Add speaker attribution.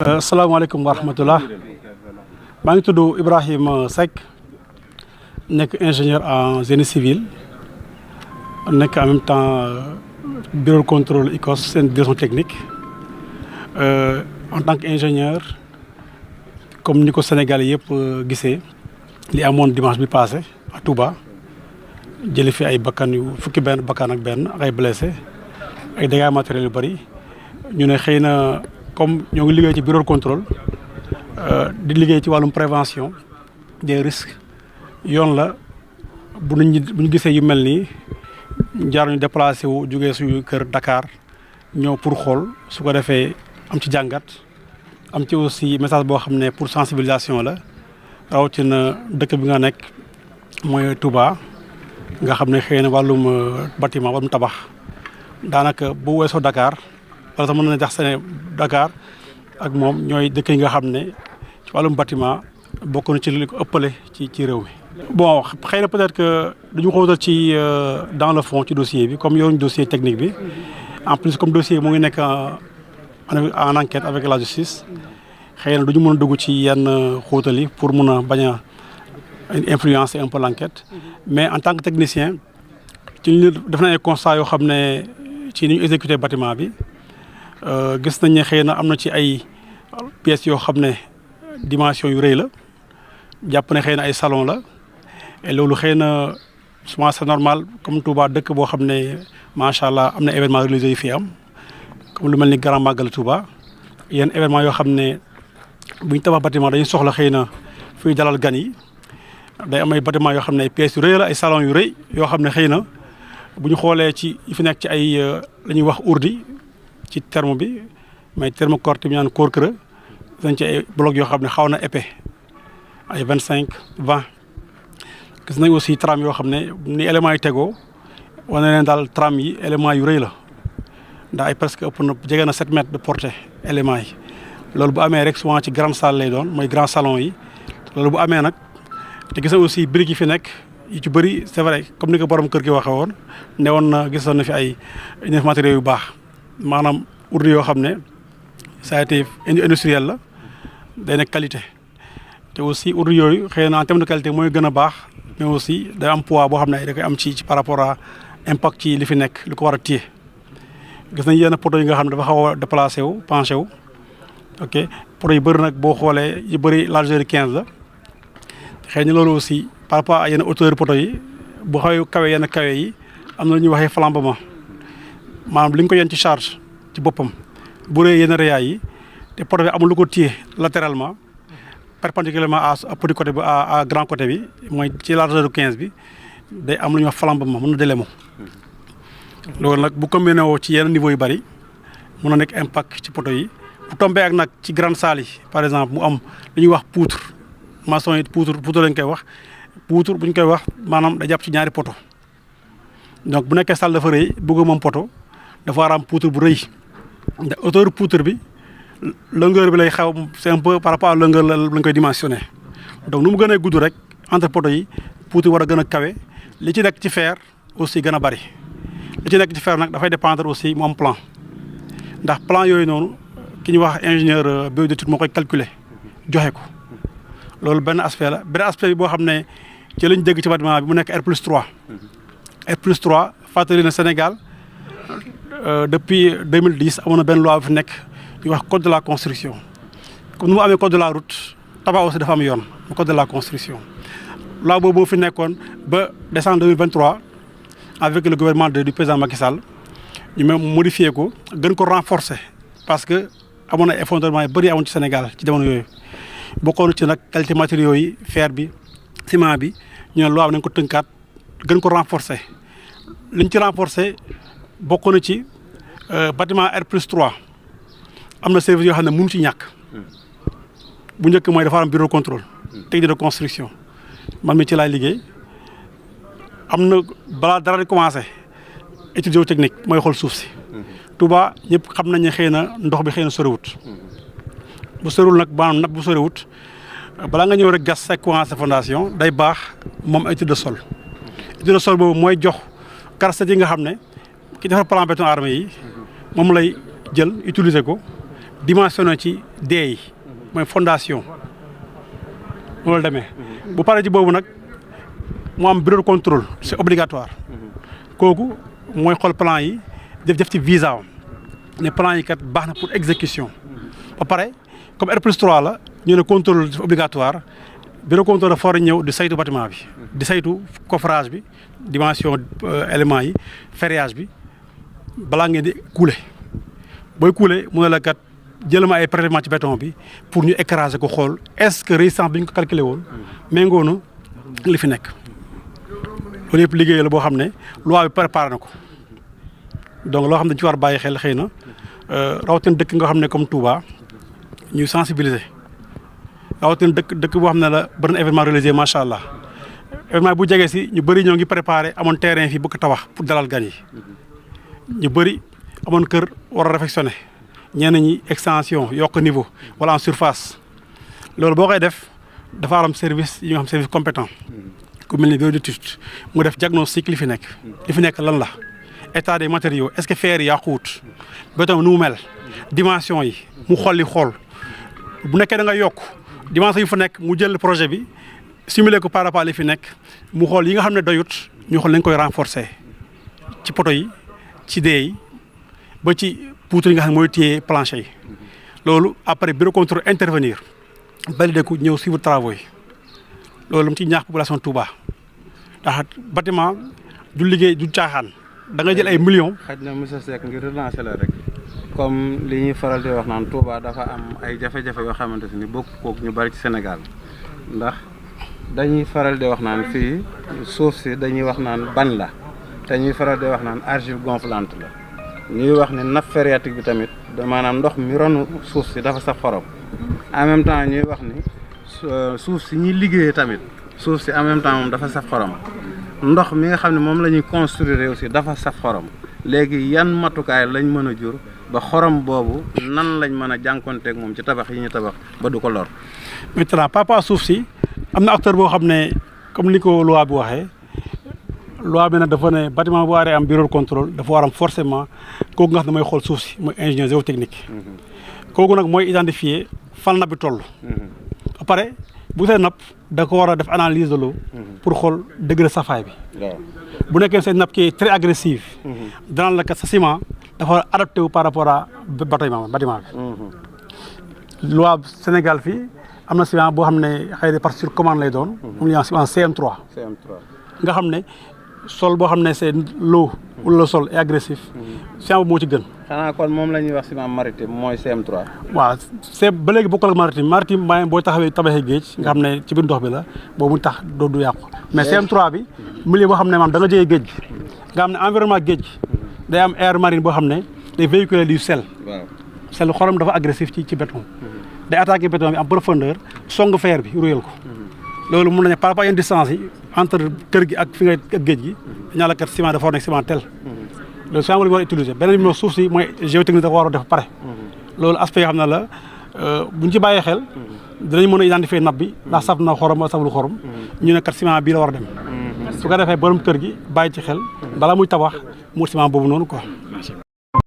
Speaker 1: Salaamaaleykum wa rahmatullah maa ngi tudd Ibrahima Seck nekk ingénieur en génie civil nekk en même temps bureau de contrôle ICOS seen direction technique en tant qu'ingénieur comme ni ko Sénégalais yëpp gisee li amoon dimanche bi passé à Touba jële fi ay bakkan yu fukki bakkan ak benn ak ay blessé ay dégâts matériels yu bëri ñu ne xëy na comme ñoo ngi liggéey ci bureau de contrôle di liggéey ci wàllum prévention des risques yoon la bu ñu gisee yu mel nii jaar ñu déplacé wu jógee suñu kër Dakar ñëw pour xool su ko defee am ci jàngat am ci aussi message boo xam ne pour sensibilisation la rawatina dëkk bi nga nekk mooy Touba nga xam ne xëy na wàllum bâtiment wàllum tabax daanaka bu weesoo Dakar wala sax mën na jax sene Dakar ak moom ñooy dëkk yi nga xam ne ci wàllum bâtiment bokk na ci li ko ëppale ci réew mi. bon xëy na peut-être que dañu xóotal ci dans le fond ci dossier bi comme yoruñu dossier technique bi en plus comme dossier mu ngi nekk en enquête avec la justice xëy na duñu mën a dugg ci yenn xóotal yi pour mun a bañ a influencer un peu l'enquête mais en tant que technicien ci ñu def na ay constat yoo xam ne ci ni ñu exécuté bâtiment bi. Gis nañ ne xëy na am na ci ay pièces yoo xam ne dimension yu rëy la jàpp ne xëy na ay salon la et loolu xëy na souvent c'est normal comme Touba dëkk boo xam ne macha allah am na événement religieux yu fi am comme lu mel ni Grand Magal Touba yenn événement yoo xam ne buñ tabax bâtiment dañuy soxla xëy na fuy dalal gan yi day am ay bâtiment yoo xam ne ay pièces yu rëy la ay salon yu rëy yoo xam ne xëy na bu ñu xoolee ci yi fi nekk ci ay la ñuy wax ourdi ci terme bi mais terme corte bi ñaan corps creux dañ ci ay blocs yoo xam ne xaw na épais ay 25 20 gis nañ aussi tram yoo xam ne ni éléments yi tegoo wane leen daal tram yi éléments yu rëy la ndax ay presque ëpp na jege na 7 mètres de portée éléments yi loolu bu amee rek souvent ci grande salle lay doon mooy grand salon yi loolu bu amee nag te gis nañ aussi briques yi fi nekk yu ci bëri c'est vrai comme ni ko borom kër gi waxee woon ne woon na gisoon na fi ay matériaux yu baax maanaam ourdi yoo xam ne ça a été industriel la day nekk qualité te aussi ourdi yooyu xëy na en terme de qualité mooy gën a baax mais aussi day am poids boo xam ne da koy am ci par rapport à impact ci li fi nekk li ko war a téye gis nañ yenn poto yi nga xam ne dafa xaw a déplacé wu penché wu ok poto yu bëri nag boo xoolee yu bëri largeur yi 15 la xëy na loolu aussi par rapport à yenn hauteur poto yi bu xaw kawe yenn kawe yi am na lu ñuy waxee flambement maanaam li ñu ko yenn ci charge ci boppam bu rëy yenn rëyaay yi te poto bi amul lu ko téye latéralement perpendiculairement à petit côté bi à grand côté bi mooy ci largeur 15 bi day am lu ñuy wax flambement mën na délémo loolu nag bu combiné woo ci yenn niveau yu bëri mën na nekk impact ci poto yi bu tombé ak nag ci grande salle yi par exemple mu am lu ñuy wax poutre maçon yi poutre lañ koy wax poutre bu ñu koy wax maanaam da jàpp ci ñaari poto donc bu nekkee salle dafa rëy bëgg moom poto dafa war a am poutre bu rëy ndax hauteur poutre bi longueur bi lay xaw c'est un peu par rapport à longueur lañ koy dimensionné donc nu mu gën a gudd rek entre poto yi poutre war a gën a kawe li ci nekk ci fer aussi gën a bari li ci nekk ci fer nag dafay dépendre aussi mu am plan ndax plan yooyu noonu ki ñuy wax ingénieur bio d'étude moo koy calculer joxe ko loolu benn aspect la benn aspect bi boo xam ne ci lañ dégg ci bâtiment bi mu nekk R+3 R+3 fàttali na Sénégal depuis 2010 amoon na benn loi bu fi nekk ñu wax code de la construction comme nu mu amee code de la route tabax aussi dafa am yoon code de la construction loi boobu moo fi nekkoon ba décembre 2023 avec le gouvernement du président Macky Sall ñu même modifié ko gën ko renforcer parce que amoon na effondrement yu bëri amoon ci Sénégal ci jamono yooyu bokkoon ci nag qualité matériaux yi fer bi ciment bi ñu ne loi bi nañ ko tënkaat gën ko renforcer liñ ci renforcer bokk na ci bâtiment R+3 am na service yoo xam ne mënu ci ñàkk bu njëkk mooy dafa am bureau de contrôle technique de construction man mi ci laay liggéey am na balaa dara di commencé étude géotechnique mooy xool suuf si Touba ñëpp xam nañ ne xëy na ndox bi xëy na soriwut bu soriwul nag maanaam napp bu soriwut balaa nga ñëw rek gas sa commencé fondation day baax moom étude de sol étude de sol boobu mooy jox caractéristiques yi nga xam ne ki defar plan béton armé yi moom lay jël utiliser ko dimensionné ci dee yi mooy fondation loolu demee bu paree ci boobu nag mu am bureau de contrôle c'est obligatoire kooku mooy xool plan yi def ci visa am ne plan yi kat baax na pour exécution ba pare comme R+3 la ñu ne contrôle obligatoire bureau contrôle dafa war a ñëw di saytu bâtiment bi di saytu coffrage bi dimension éléments yi ferrillage bi balaa ngeen di couler booy couler mu ne la kat jël ma ay prélèvement ci béton bi pour ñu écraser ko xool est-ce que résistance bi ñu ko calculé woon méngoo na li fi nekk loolu yëpp liggéey la boo xam ne loi bi préparé na ko donc loo xam ne dañu ci war a bàyyi xel xëy na rawatina dëkk nga xam ne comme Touba ñuy sensibiliser rawatina dëkk boo xam ne la bëri na événement religieux macha allah événement bu jegee si ñu bëri ñoo ngi préparé amoon terrain fii bëgg tabax pour dalal gan yi ñu bëri amoon kër war a réfectionné ñenn ñi extension yokk niveau wala en surface loolu boo koy def dafa am service yi nga xam service compétent ku mel ni bureau d'étude mu def diagnostic li fi nekk lan la état des matériaux est-ce que fer yi yàquwut béton nu mu mel dimension yi mu xool bu nekkee da nga yokk dimension yi fa nekk mu jël projet bi simuler ko par rapport à li fi nekk mu xool yi nga xam ne doyut ñu xool nañ koy renforcer ci poto yi ci dee yi ba ci poutre yi nga xam ne mooy téye plancher yi loolu après bureau contrôle intervenir valider ko ñëw suivre travaux yi loolu mu ci ñaax population Touba ndax bâtiment du liggéey du caaxaan da nga jël ay millions.
Speaker 2: xaj na monsieur Seck ngir relancer la rek comme li ñuy faral di wax naan Touba dafa am ay jafe-jafe yoo xamante ni bokk kook ñu bari ci Sénégal ndax dañuy faral di wax naan fii suuf si dañuy wax naan ban la te ñuy faral di wax naan argile gonflante la ñuy wax ne nappe phréatique bi tamit maanaam ndox mi ronu suuf si dafa saf xorom en même temps ñuy wax ni suuf si ñuy liggéeyee tamit suuf si en même temps moom dafa saf xorom ndox mi nga xam ne moom la ñuy construire aussi dafa saf xorom léegi yan matukaay lañ mën a jur ba xorom boobu nan lañ mën a jànkonteeg moom ci tabax yi ñu tabax ba du ko lor.
Speaker 1: maintenant papa suuf si am na acteur boo xam ne comme ni ko loi bi waxee loi bi nag dafa ne bâtiment bu waree am bureau de contrôle dafa war am forcément kooku nga xam ne mooy xool suuf si mooy ingénieur géotechnique. kooku nag mooy identifier fan napp bi toll. ba pare bu see napp da ko war a def analyse de l'eau pour xool degré safaay bi. bu nekkee seen nappe qui est très agressive. danaan la kat sa ciment dafa war a adapté wu par rapport à bâtiment bi. loi Sénégal fii am na ciment boo xam ne xëy na par sur commande lay doon. moom la ñuy wax ciment CM3. nga xam ne sol boo xam ne c'est l'eau wala le sol est agressif. ciment boobu moo ci gën.
Speaker 2: xanaa kon moom la ñuy wax ciment maritime mooy CM3.
Speaker 1: waaw c'est ba léegi bokkul ak maritime maanaam booy tabaxee géej nga xam ne ci biir ndox bi la boobu mu tax du yàqu. mais CM3 bi milieu boo xam ne maanaam da nga jege géej gi nga xam ne environnement géej gi day am air marine boo xam ne day véhiculer du sel.
Speaker 2: waaw
Speaker 1: sel xorom dafa agressif ci béton. day attaquer béton bi en profondeur song fer bi ruyal ko. loolu mun nañu par rapport à une distance yi entre kër gi ak fi nga ak géej gi ñaa la kat ciment dafa war nekk ciment tel. loolu ciment boobu la ñu war a utiliser beneen bi mooy suuf si mooy géotechnique dafa war a def pare. loolu aspect yoo xam ne la buñ ci bàyyee xel. dinañ mën a identifier nappe bi ndax saf na xorom wala saful xorom. ñu ne kat ciment bii la war a dem. su ko defee borom kër gi bàyyi ci xel. bala muy tabax mu ciment boobu noonu quoi.